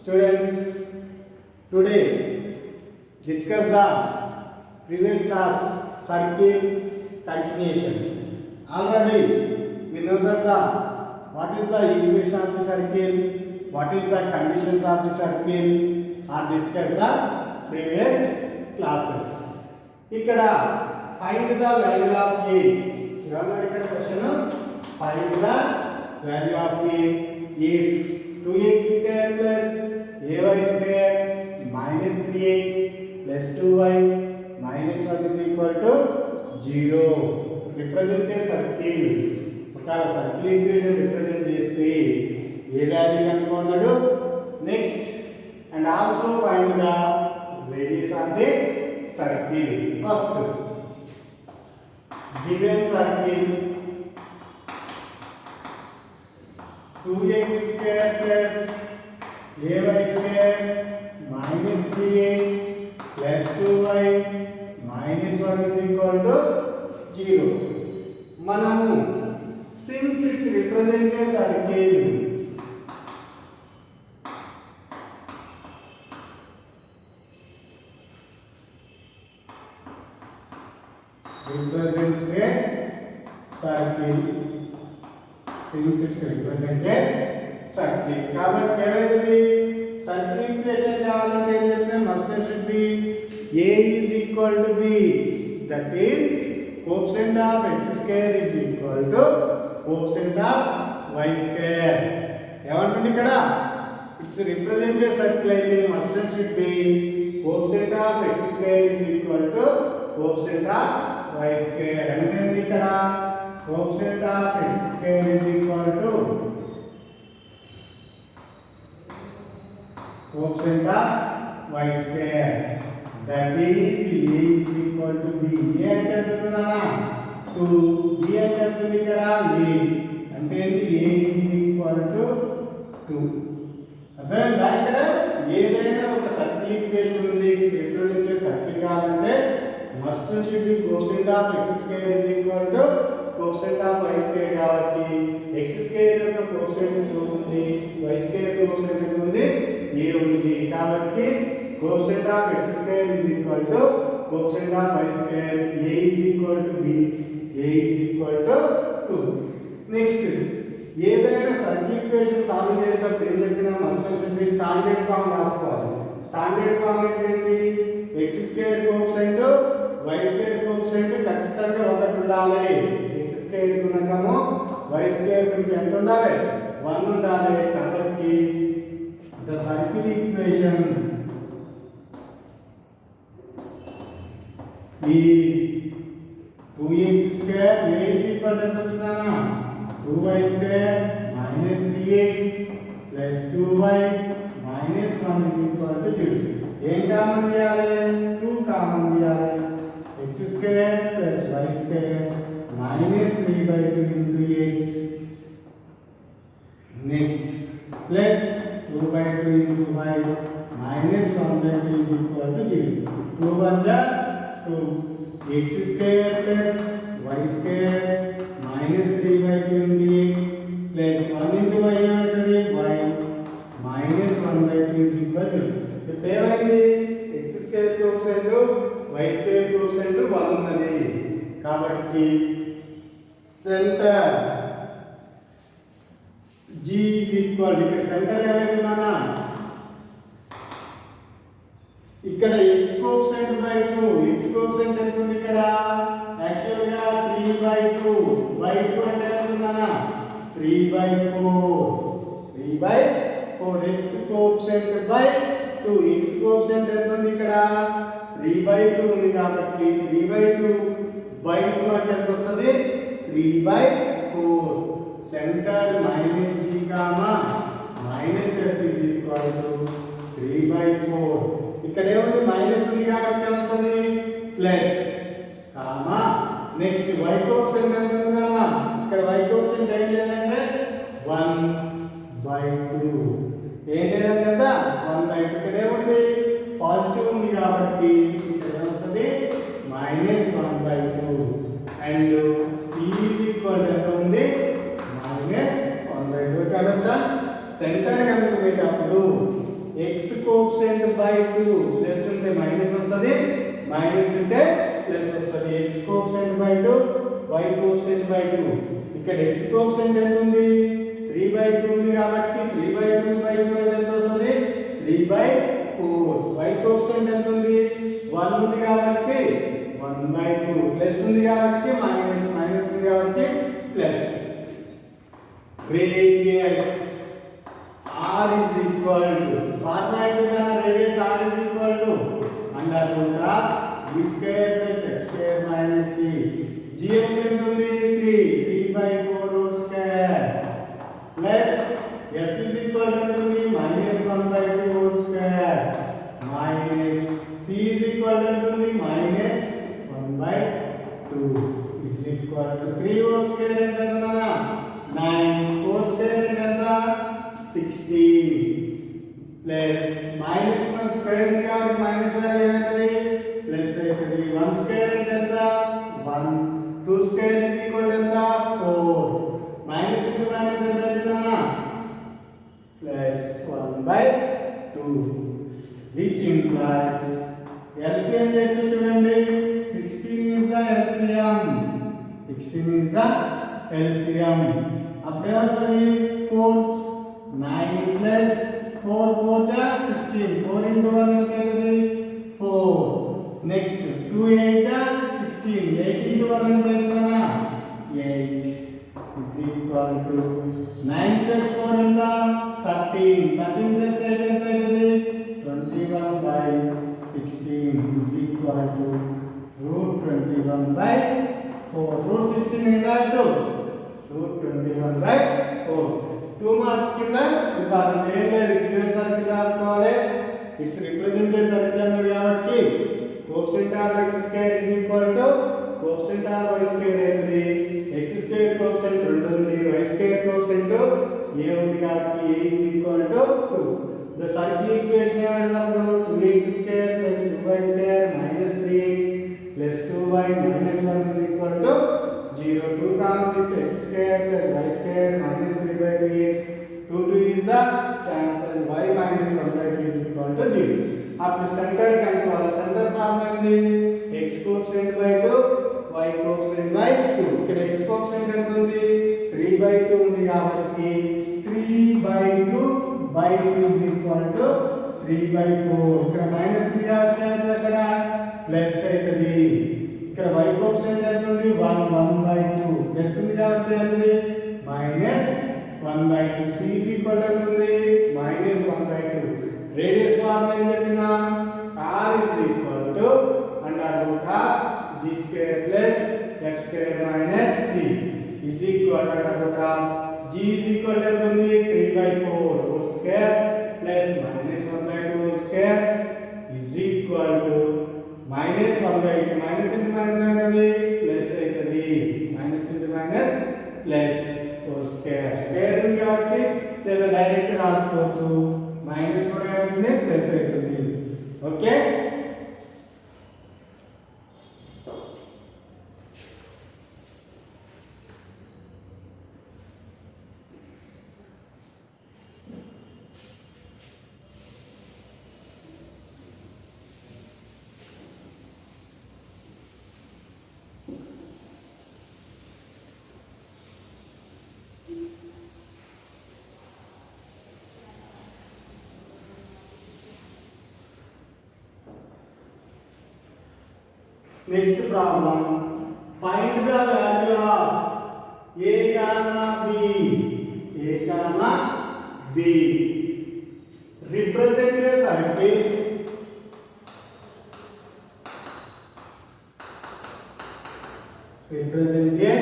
Students, today discuss the previous class circle continuation. Already we know that what is the equation of the circle, what is the conditions of the circle are discussed the previous classes. ఇక్కడ find the value of a. ఇక్కడ question find the value of a if 2x square plus ay square minus 3x plus 2y minus 1 is equal to 0. Represent a circle. ఒకవేళ circle equation represent చేస్తే ఏ value కనుక్కున్నాడు. Next and also find the radius of the circle. First given circle 2x square plus ay square minus 3x plus 2y minus 1 is equal to 0. మనము since it's represent a circle, represents a circle, since it's represented circle. కాబట్టి ఏమైంది circle equation కావాలంటే ఏం చెప్పినా must should B a is equal to b, that is coefficient of x square is equal to coefficient of y square. ఏమంటుంది ఇక్కడ it's represent a circle అయితే must should B coefficient of x square is equal to coefficient of y square. అంటే ఇక్కడ coefficient of x square is equal to coefficient of y square, that is a is equal to b. a అంటే ఎంతనా 2, b అంటే ఎంతుంది ఇక్కడ a అంటే a is equal to 2. అర్థమైందా? ఇక్కడ ఏదైనా ఒక సర్కిల్ ఈక్వేషన్ ఉంది, ఇట్స్ రిప్రజెంట్ సర్కిల్ కావాలంటే must should B coefficient of x square is equal to coefficient of y square. కాబట్టి x స్క్వేర్ యొక్క కోఎఫిషియంట్ 2 ఉంది, y స్క్వేర్ కోఎఫిషియంట్ ఎంత ఉంది a ఉంది. కాబట్టి coefficient of x square is equal to coefficient of y square. a is equal to b, a is equal to 2. Next ఏదైనా circle equation solve చేసేటప్పుడు ఏం చెప్పినా must should be standard form రాసుకోవాలి. Standard form ఏంటి? x square coefficient y square coefficient ఖచ్చితంగా ఒకటి ఉండాలి. x square గుణకము y స్క్వేర్ గుణకం ఎంత ఉండాలి? 1 ఉండాలి. కాబట్టి the circle equation is 2x square a is equal to 2y square minus 3x plus 2y minus 1 is equal to 0. ఏం కామన్ చేయాలి? 2 కామన్ చేయాలి. x square plus y square minus 3/2 into x, next plus 2/2 into y minus 1/2 is equal to 0. 2 1 2, x square plus y square minus 3/2 into x plus 1 into y ఏమవుతుంది? y minus 1/2 is equal to 0. ఇప్పుడు ఏమైంది? x square coefficient y square coefficient 1 ఉన్నది. కాబట్టి centre g is equal, ఇక్కడ centre ఏమైంది నాన్న? ఇక్కడ x coefficient by 2, x coefficient ఎంత ఉంది ఇక్కడ? యాక్చువల్ గా 3/2, బై 2 అంటే ఎంత నాన్న? 3/4, 3/4. x coefficient by 2, x coefficient ఎంత ఉంది ఇక్కడ? 3/2 ఉంది. కాబట్టి 3/2 బై 2 అంటే ఎంత వస్తుంది? 3/4. Centre minus g comma minus f is equal to 3/4. ఇక్కడ ఏముంది? మైనస్ ఉంది కాబట్టి ఏమొస్తుంది? Plus comma next y coefficient ఎంత ఉందా? ఇక్కడ y కోఎఫిషియంట్ ఏం లేదంటే 1/2. ఏం లేదంటే 1/2. ఇక్కడ ఏముంది? పాజిటివ్ ఉంది కాబట్టి ఇక్కడ ఏమొస్తుంది? Minus 1/2. And c is equal to ఎంత ఉంది? minus 1/2. అండర్స్టాండ్? సెంటర్ కనుక్కునేటప్పుడు x కోఎఫిషియంట్ బై 2 ప్లస్ ఉంటే మైనస్ వస్తది, మైనస్ ఉంటే ప్లస్ వస్తది. x coefficient by 2 y coefficient by 2. ఇక్కడ x కోఎఫిషియంట్ ఎంత ఉంది? 3/2 ఉంది కాబట్టి 3/2 బై 2 అంటే ఎంత వస్తది? 3/4. y కోఎఫిషియంట్ ఎంత ఉంది? 1 ఉంది కాబట్టి 1/2 ప్లస్ ఉంది కాబట్టి మైనస్, మైనస్ ఉంది కాబట్టి plus. Radius r is equal to formula ఏంటిదా? Radius r is equal to under root of b square plus x square minus c. g ఎంత ఉంది? 3/4 whole square plus f is equal to ఎంత ఉంది? -1/2 whole square minus c is equal to ఎంత ఉంది? -1/2 is equal to 3 whole square ఎంత ఉందన్నా? 9 4 square ఎంత? 16 plus minus 1 square కాబట్టి minus value ఏమవుతుంది? plus అవుతుంది. 1 square ఎంత? 1 2 square is equal to ఎంత? 4 minus into minus ఎంత అవుతుందన్నా? plus 1/2 which implies LCM చేస్తే చూడండి 16 is the LCM. 16 is the LCM. అప్పుడు ఏమొస్తుంది? 4 9 plus 4 4 जा 16 4 into 1 ఎంత అవుతుంది? 4. నెక్స్ట్ 2 8 जा 16 8 into 1 ఎంత అవుతుందన్నా? 8 is equal to 9 plus 4 ఎంత? 13 13 plus 8 ఎంత అవుతుంది? 21/16 is equal to √21/4. √16 ఎంత రాయొచ్చు? √21/4. 2 మార్క్స్ కింద ఇంపార్టెంట్ ఏం లేదు. ఈక్వల్ సర్కిల్ రాసుకోవాలి. ఇట్స్ రిప్రజెంటెడ్ సర్కిల్ అన్నది కాబట్టి coefficient of x square is equal to coefficient of y square అవుతుంది. x స్క్వేర్ కోఎఫిషియంట్ 2 ఉంది, y స్క్వేర్ కోఎఫిషియంట్ a ఉంది కాబట్టి a is equal to 2. The circle equation ఏమన్నప్పుడు 2x square plus 2y square minus 3x plus 2y minus 1 is equal to 0. 2 common is x square plus y square minus 3/2x. 2 is the cancel. Y minus 1/2 is equal to 0. అప్పుడు centre కనుక్కోవాలి. Centre formula ఏంది? x coefficient by 2 y coefficient by 2. ఇక్కడ x coefficient ఎంత ఉంది? 3/2 ఉంది కాబట్టి 3/2 by 2 is equal to 3/4. ఇక్కడ minus ఉంది కాబట్టి అక్కడ ప్లస్ అవుతుంది. ఇక్కడ y కోఎఫిషియంట్ ఎంత ఉంది? 1/2 ప్లస్ ఉంది కాబట్టి ఏంది? -1/2. c is equal to ఎంత ఉంది? -1/2. రేడియస్ ఫార్ములా ఏం చెప్పినా? r is equal to under root of g square plus f square minus c is equal to under root of g is equal to ఎంత ఉంది? 3/4 whole square plus -1/2 whole square is equal to -1/2. minus into minus అనేది plus అవుతుంది. minus into minus plus whole square. Square ఉంది కాబట్టి లేదా direct రాసుకోవచ్చు. Minus కూడా అవుతుంది, ప్లస్ అవుతుంది. Okay. Next problem. Find the value of a comma b. A comma b. Represent a circle. Represent a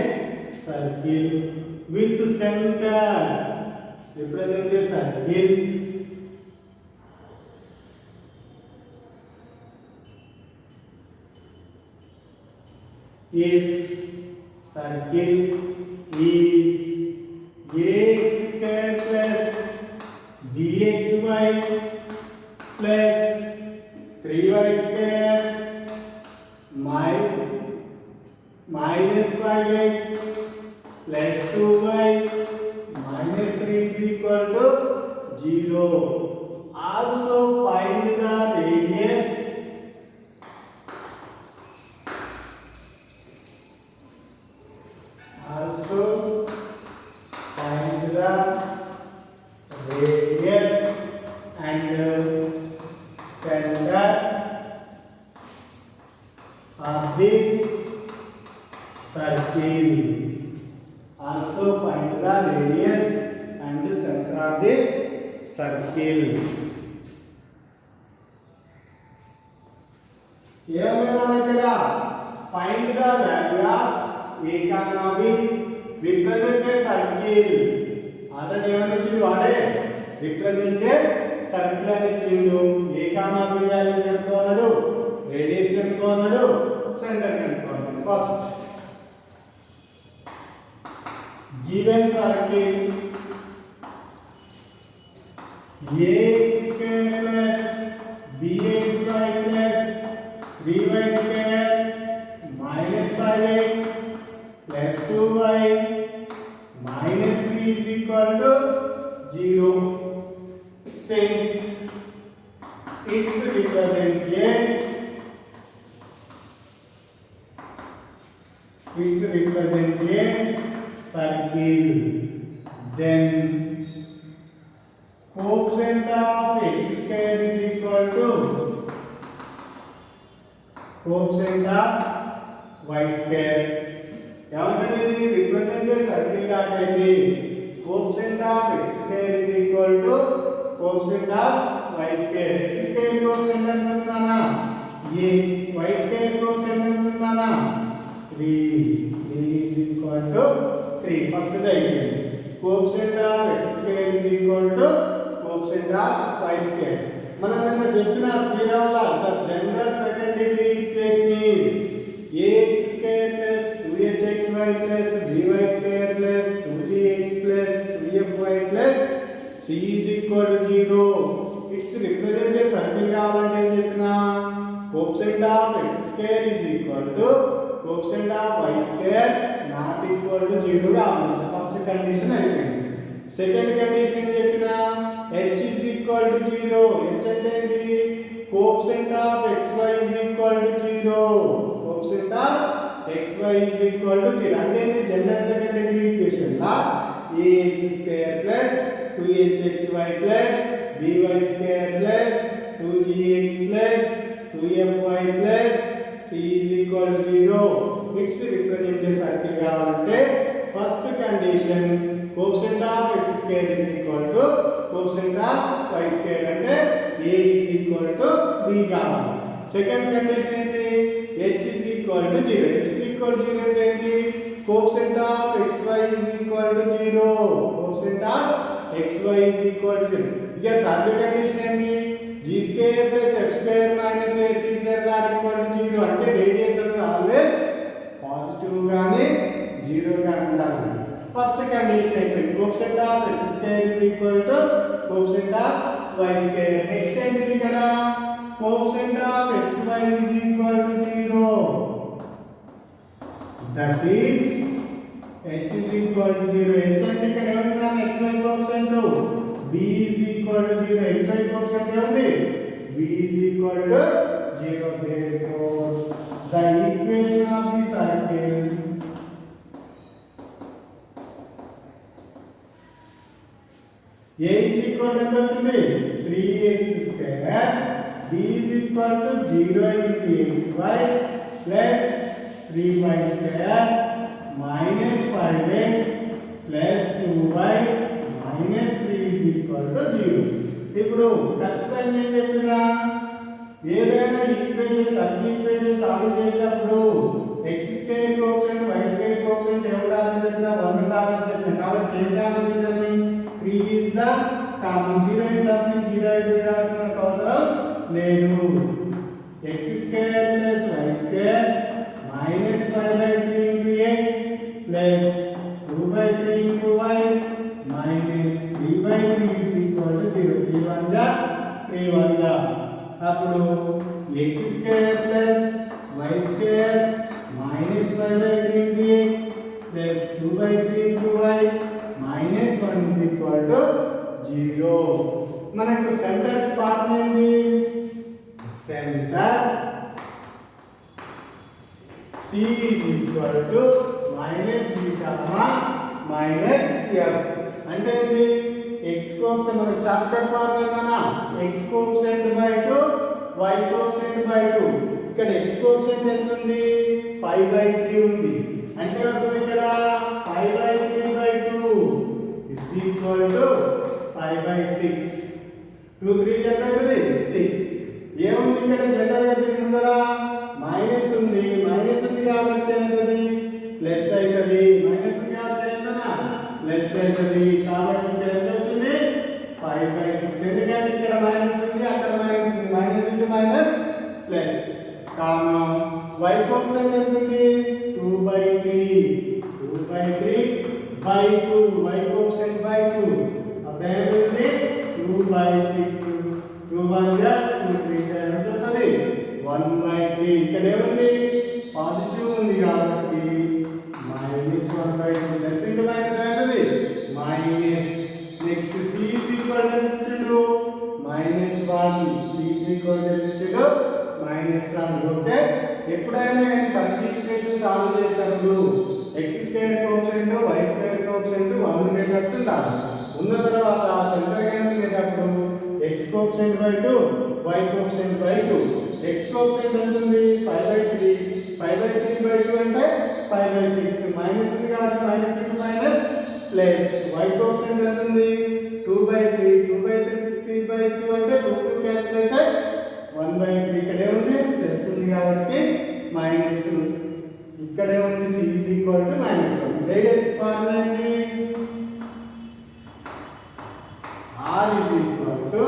circle with center. Represent a circle if circle is ax square plus bxy plus 3y square minus 5x plus 2y minus 3 is equal to 0. also find the radius and center of the circle. Also find the radius and the center of the circle. Find the value of a comma b represent a circle. Already represent a circle అని ఇచ్చిండు. A comma b values కనుక్కున్నాడు, radius కనుక్కున్నాడు, centre కనుక్కున్నాడు. First given circle ax square plus bxy plus 3y square minus 5x plus 2y minus 3 is equal to 0. Since it's represent a circle, then coefficient of x square is equal to coefficient of y square. ఏమంటే represent a circle కాబట్టి coefficient of x square is equal to coefficient of y square. x square coefficient ఎంత ఉందన్నా a, y square coefficient ఎంత ఉందన్నా 3 is equal to 3. First the coefficient of x square is equal to coefficient of y square. మనం నిన్న చెప్పిన theorem వల్ల the general second degree equation is ax square plus 2hxy plus by square plus 2gx plus 2fy plus c is equal to 0. It's represent a circle కావాలంటే ఏం చెప్పినా coefficient of x square is equal to coefficient of y square not equal to 0 కావాలి. First condition అయిపోయింది. Second condition ఏం చెప్పినా h is equal to 0. h అంటే ఏంటి coefficient of xy is equal to 0. coefficient of xy is equal to 0 అంటే ఇది general second degree equation law ax square plus 2hxy plus by square plus 2gx plus 2fy plus c is equal to 0. It's represented circle కావాలంటే first condition coefficient of x square is equal to coefficient of y square అంటే a is equal to b కావాలి. Second condition ఏంటి h is equal to 0. h is equal to 0 అంటే ఏంటి coefficient of xy is equal to 0. coefficient of xy is equal to 0. ఇక third condition ఏంటి g square plus f square minus ac greater than equal to 0 అంటే radius అనేది always positive గాని 0 గాని ఉండాలి. First condition అయిపోయింది coefficient of x square is equal to coefficient of y square. Next ఏంటి ఇక్కడ coefficient of xy is equal to 0. That is h is equal to 0. h అంటే ఇక్కడ ఏముంది xy coefficient b is equal to 0. xy coefficient ఏముంది b is equal to 0. Therefore the equation of the circle a is equal to ఎంత వచ్చింది 3x square b is equal to 0 into xy plus 3y square minus 5x plus 2y minus 3 is equal to 0. ఇప్పుడు ఖచ్చితంగా ఏం చెప్పినా ఏదైనా equation circle equation solve చేసినప్పుడు x square coefficient y square coefficient ఏ ఉండాలని చెప్పినా 1 ఉండాలని చెప్పినా కాబట్టి ఏం కావాలంటే 3 is the common 0 and something 0 అయితే మనకు అవసరం లేదు. x square plus y square minus 5/3 into x plus 2/3 into y minus 3/3 is equal to 0. 3 1 जा 3 1 जा అప్పుడు x square plus y square minus 5/3 into x plus 2/3 into y minus 1 is equal to 0. మనకు centre form ఏంటి? Centre C is equal to minus G comma minus F. అంటే ఇది x coefficient మన chapter form ఏమన్నా x coefficient by 2 y coefficient by 2. ఇక్కడ x coefficient ఎంత ఉంది? 5/3 ఉంది. అంటే అసలు ఇక్కడ 5/3/2 is equal to 5/6. 2 3 జనరేట్ 6. ఏముంది ఇక్కడ జనరల్ గా దీని ముందర మైనస్ ఉంది కాబట్టి ఏంటది ప్లస్ అవుతుంది. మైనస్ ఉంది కాబట్టి ఏంటన్నా ప్లస్ అవుతుంది. కాబట్టి ఇక్కడ ఎంత వచ్చింది? 5/6. ఎందుకంటే ఇక్కడ మైనస్ ఉంది, అక్కడ మైనస్ ఉంది. Minus into minus plus comma y coefficient ఎంత ఉంది? 2/3 2/3/2 y కోఎఫిషియంట్ బై 2 అప్పుడు ఏముంది? 2/6 2 1 2 3 ఎంత వస్తుంది? 1/3. ఇక్కడ ఏముంది? పాజిటివ్ ఉంది కాబట్టి -1/2 ప్లస్ ఇంటూ మైనస్ అవుతుంది minus. Next c is equal to -1. c is equal to -1. Okay. ఎప్పుడైనా నేను సర్కిల్ ఈక్వేషన్ సాల్వ్ చేసినప్పుడు x² కోఎఫిషియంట్ y² కోఎఫిషియంట్ 1 ఉండేటట్టు ఉండాలి. ఉన్న తర్వాత సెంటర్ గా ఉండేటప్పుడు x coefficient by 2 y coefficient by 2. x coefficient ఎంత ఉంది? 5/3 5/3/2 అంటే 5/6. మైనస్ ఉంది కాబట్టి minus into minus plus. y coefficient ఎంత ఉంది? 2/3 2/3/2 అంటే 2 2 క్యాన్సిల్ అయితే 1/3. ఇక్కడ ఏముంది? ప్లస్ ఉంది కాబట్టి మైనస్. ఇక్కడ ఏముంది? c is equal to -1. Radius formula ఏంటి? r is equal to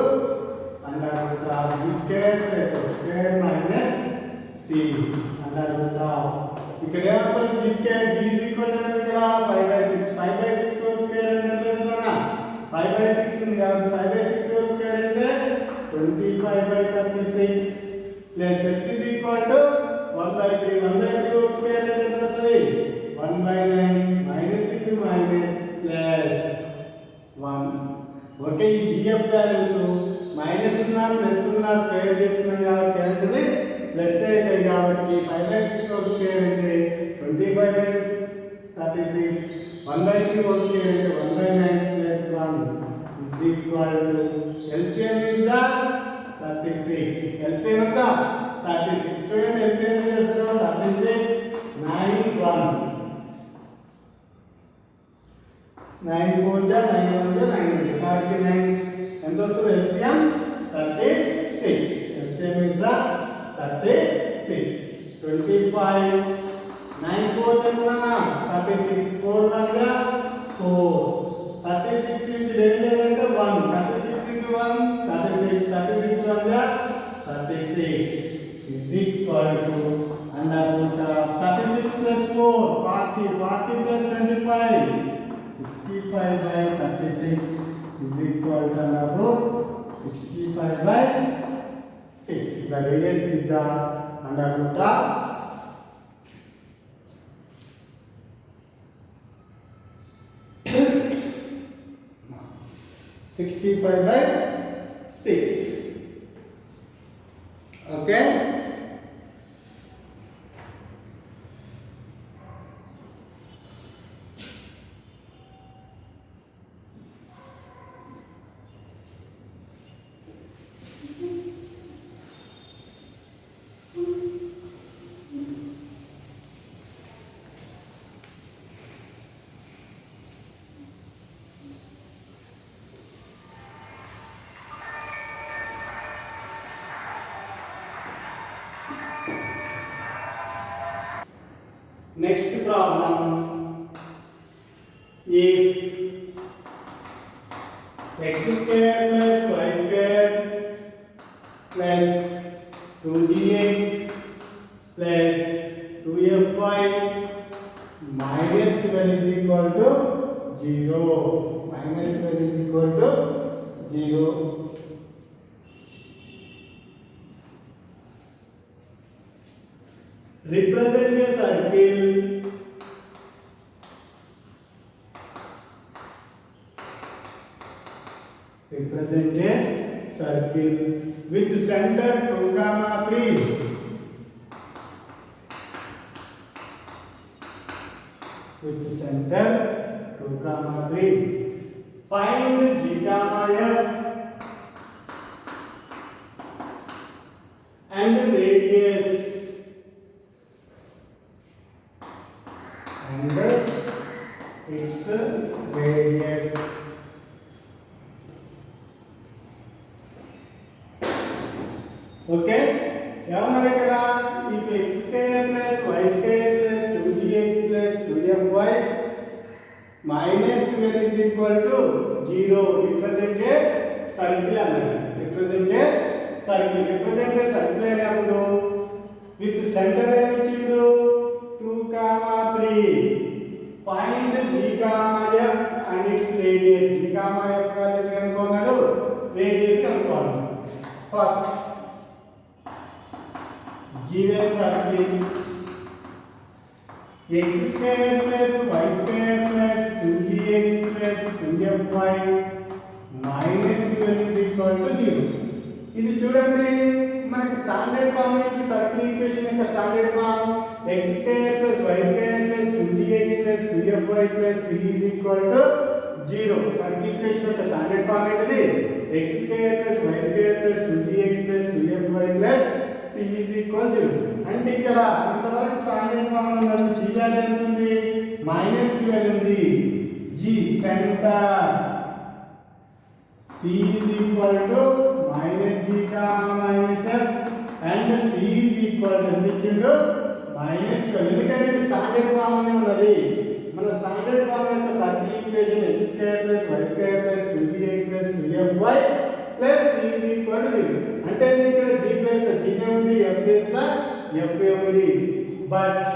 under root of b square plus f square minus c under root of. ఇక్కడ ఏమొస్తుంది? g square. g is equal to ఇక్కడ 5/6 5/6 whole square అంటే ఎంత? 5/6 ఉంది కాబట్టి 5/6 whole square అంటే 25/36 plus f is equal to 1/3 1/3 whole square అంటే ఎంత వస్తుంది? 1/9 minus into minus plus 1. Okay. ఈ gf వాల్యూస్ మైనస్ ఉన్నా ప్లస్ ఉన్నా స్క్వేర్ చేస్తున్నాం కాబట్టి ఏమవుతుంది? ప్లస్ అవుతాయి. కాబట్టి 5/6 whole square అంటే 25/36 1/3 whole square అంటే 1/9 plus 1 is equal to LCM is the 36. LCM ఎంత? 36. చూడండి LCM చేస్తాం 36 9 1 9 4 9 1 9 కాబట్టి 9 ఎంత వస్తుంది? LCM 36. LCM is the 36. 25 9 4 36 4 1 4 36 into అంటే 1 36 into 1 36 36 1 36 is equal to under root of 36 plus 4 40 40 plus 25 65/36 is equal to under root 65/6. The radius is the under root of 65/6. Okay. Next problem, if x square plus y square plus 2gx plus 2fy minus 12 is equal to 0. Minus 12 is equal to 0. Represent a circle represent a circle with center 2, 3. With center 2, 3. Find G, F and radius and its radius. Okay, ఏమన్నాడు ఇక్కడ if x square plus y square plus 2gx plus 2fy minus 12 is equal to 0 represent a circle అన్నాడు. represent a circle అయినప్పుడు with center ఏమి ఇచ్చిండు 2, 3. find g, f and its radius. g, f values కనుక్కున్నాడు, radius కనుక్కోవాలి. First given circle x square plus y square plus 2gx plus 2fy minus 12 is equal to 0. ఇది చూడండి, మనకి standard form ఏంటి? Circle equation యొక్క standard form x square plus y square plus 2gx plus 2fy plus c is equal to 0. Circle equation యొక్క standard form ఏంటిది? x square plus y square plus 2gx plus 2fy plus c is equal to 0. అంటే ఇక్కడ ఇంతవరకు standard form ఉన్నది. c value ఎంత ఉంది? -12 ఉంది. g centre c is equal to -g, -f and c is equal to ఇచ్చిండు -12. ఎందుకంటే ఇది స్టాండర్డ్ ఫార్మ్ లోనే ఉన్నది. మన స్టాండర్డ్ ఫార్మ్ యొక్క circle equation x square plus y square plus 2gx plus 2fy plus c is equal to 0. అంటే ఇక్కడ g plus లో g ఉంది, f ప్లస్ లో f ఉంది. But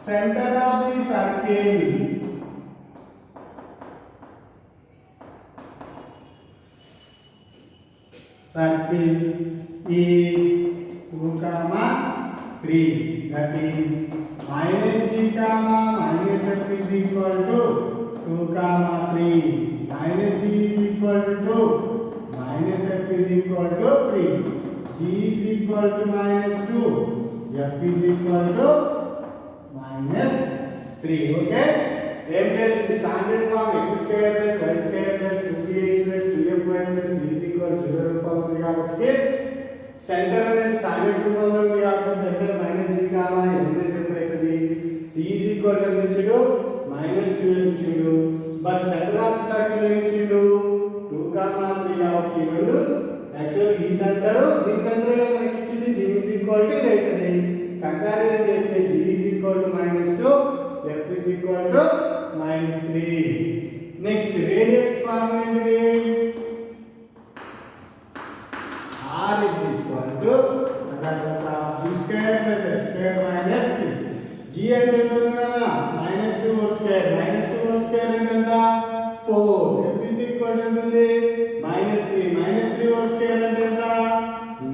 centre of the circle is 2, 3. That is minus g, minus f is equal to 2, 3. Minus g is equal to 2. Minus f is equal to 3. G is equal to -2. F is equal to -3. Okay? Then the standard form x square plus y square plus 2gx plus 2fy plus c is equal to 0 రూపంలో ఉంది కాబట్టి centre అనేది standard రూపంలో ఉంది కాబట్టి centre -g, f అవుతుంది. c is equal to ఇచ్చిండు -12 ఇచ్చిండు. బట్ సెంటర్ ఆఫ్ సర్కిల్ ఇచ్చిండు 2, 3 కాబట్టి ఈ రెండు యాక్చువల్లీ ఈ సెంటర్ దీని సెంటర్ లో మనకి ఇచ్చింది g is equal to ఇది అవుతుంది. కంపారిజన్ చేస్తే g is equal to -2, f is equal to -3. Next radius form ఏంటిది? r is equal to g square plus f square minus c. g అంటే ఎంత కదా? -2 whole square. -2 whole square అంటే ఎంత? 4. f is equal to ఎంత ఉంది? -3. -3 whole square అంటే ఎంత?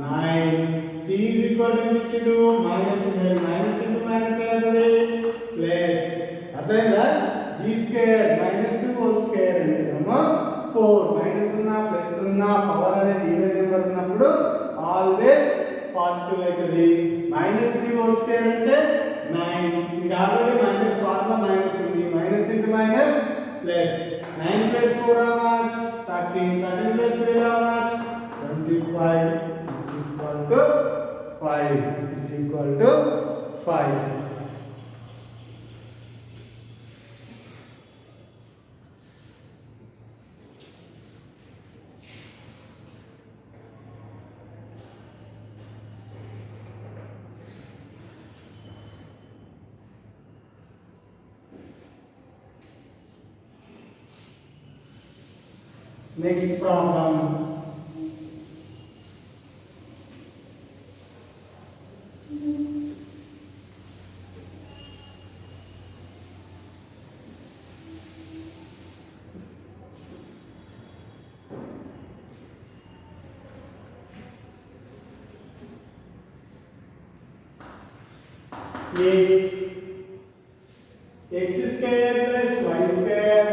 9. c is equal to ఎంత ఇచ్చిండు? -12. minus into minus అవుతుంది ప్లస్. అర్థమైందా? g square -2 whole square అంటే ఏమో 4. మైనస్ ఉన్నా ప్లస్ ఉన్నా పవర్ అనేది ఈవెన్ నెంబర్ ఉన్నప్పుడు ఆల్వేస్ పాజిటివ్ అవుతుంది. -3 whole square అంటే 9. ఇది ఆల్రెడీ మైనస్ ఫార్ములా మైనస్ ఉంది. Minus into minus plus. 9 plus 4 how much? 13. 13 plus 12 how much? 25 is equal to 5. Is equal to 5. Next problem. X square plus y square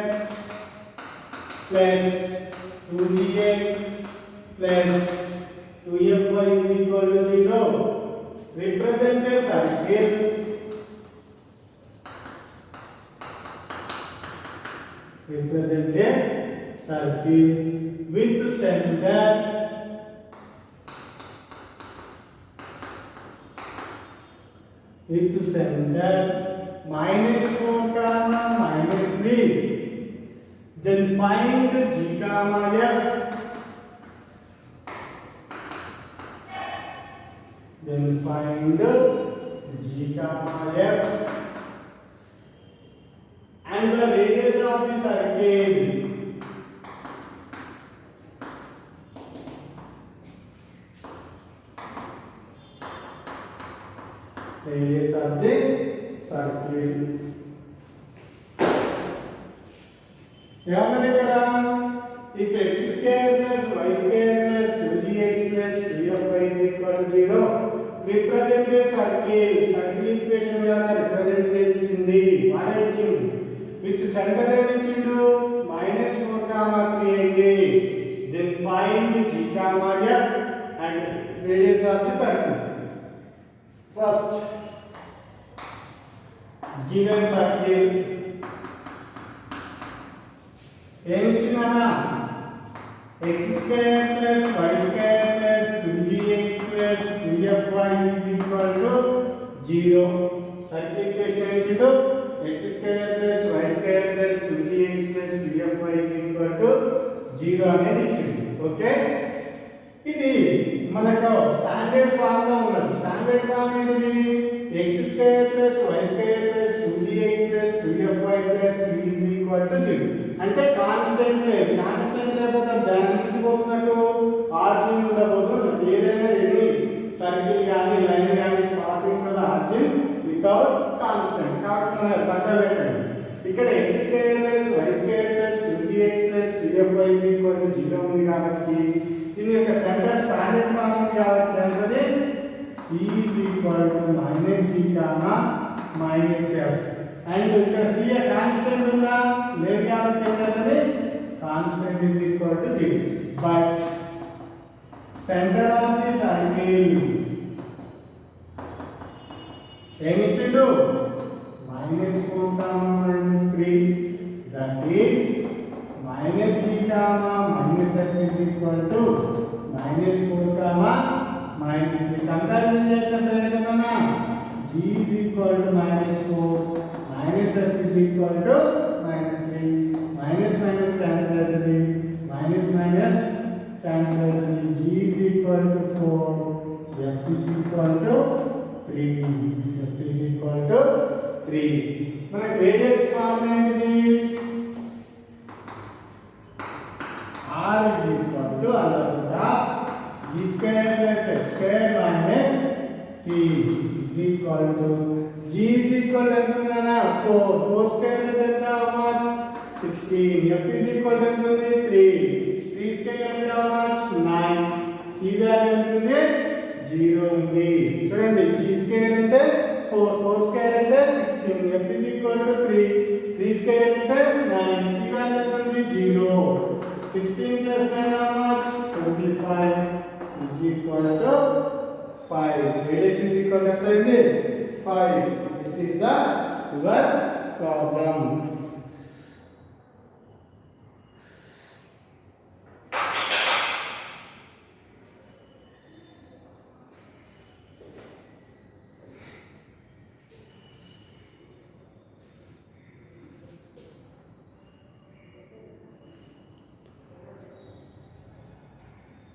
plus 2gx plus 2fy is equal to 0. Represent a circle. Represent a circle with center minus 4 comma minus 3. Then find g comma f. Then find g comma f and the radius of the circle. Radius of the circle. If x square plus y square plus 2gx plus 2fy is equal to 0, represent a circle. Circle equation represent చేసింది వాడే ఇచ్చిండు with center ఇచ్చిండు -4 comma 3 అయితే then find g comma f and radius of the circle. First given circle ఏమిచ్చినానా x square plus y square plus 2gx plus 2fy is equal to 0. Circle equation ఏమిచ్చిండు x square plus y square plus 2gx plus 2fy is equal to 0 అనేది ఇచ్చిండు. Okay, ఇది మనకు standard form లో ఉన్నది. Standard form ఏంటిది? x square plus y square plus 2gx plus 2fy plus c is equal to 0. అంటే constant లేదు. Constant లేకపోతే దాని నుంచి పోతున్నట్టు ఆర్జిన్ ఉండబోతున్నట్టు. ఏదైనా ఎనీ సర్కిల్ కానీ లైన్ కానీ పాసింగ్ వల్ల ఆర్జిన్ వితౌట్ కాన్స్టెంట్. కాబట్టి మనం పక్కన పెట్టండి. ఇక్కడ x square plus y square plus 2gx plus 2fy is equal to 0 ఉంది కాబట్టి దీని యొక్క సెంటర్ స్టాండర్డ్ ఫామ్ ఉంది కాబట్టి అంటే c is equal to -g comma -f. And ఇక్కడ c కాన్స్టెంట్ ఉందా? లేదు కాబట్టి ఏంటంటే constant is equal to 0. But centre of the circle ఏమిచ్చిండు? -4 comma -3, that is -g comma -f is equal to -4 comma -3. Comparison చేసినప్పుడు ఏంటన్నా g is equal to -4, -f is equal to -3, minus minus cancel అవుతుంది, minus minus cancel అవుతుంది. g is equal to 4, f is equal to 3, f is equal to 3. మనకి radius formula ఏంటిది? r is equal to అలాగా g square plus f square minus c is equal to g is equal to ఎంత ఉందన్నా 4, 4 square అంటే ఎంత? how much? 16. f is equal to ఎంత ఉంది? 3, 3 square అంటే how much? 9. c వాల్యూ ఎంత ఉంది? 0 ఉంది. చూడండి g square అంటే 4, 4 square అంటే 16, f is equal to 3, 3 square అంటే 9, c వాల్యూ ఎంత ఉంది? 0. 16 plus 9 how much? 25 is equal to 5. Radius is equal to ఎంత అయింది? 5. This is the your problem.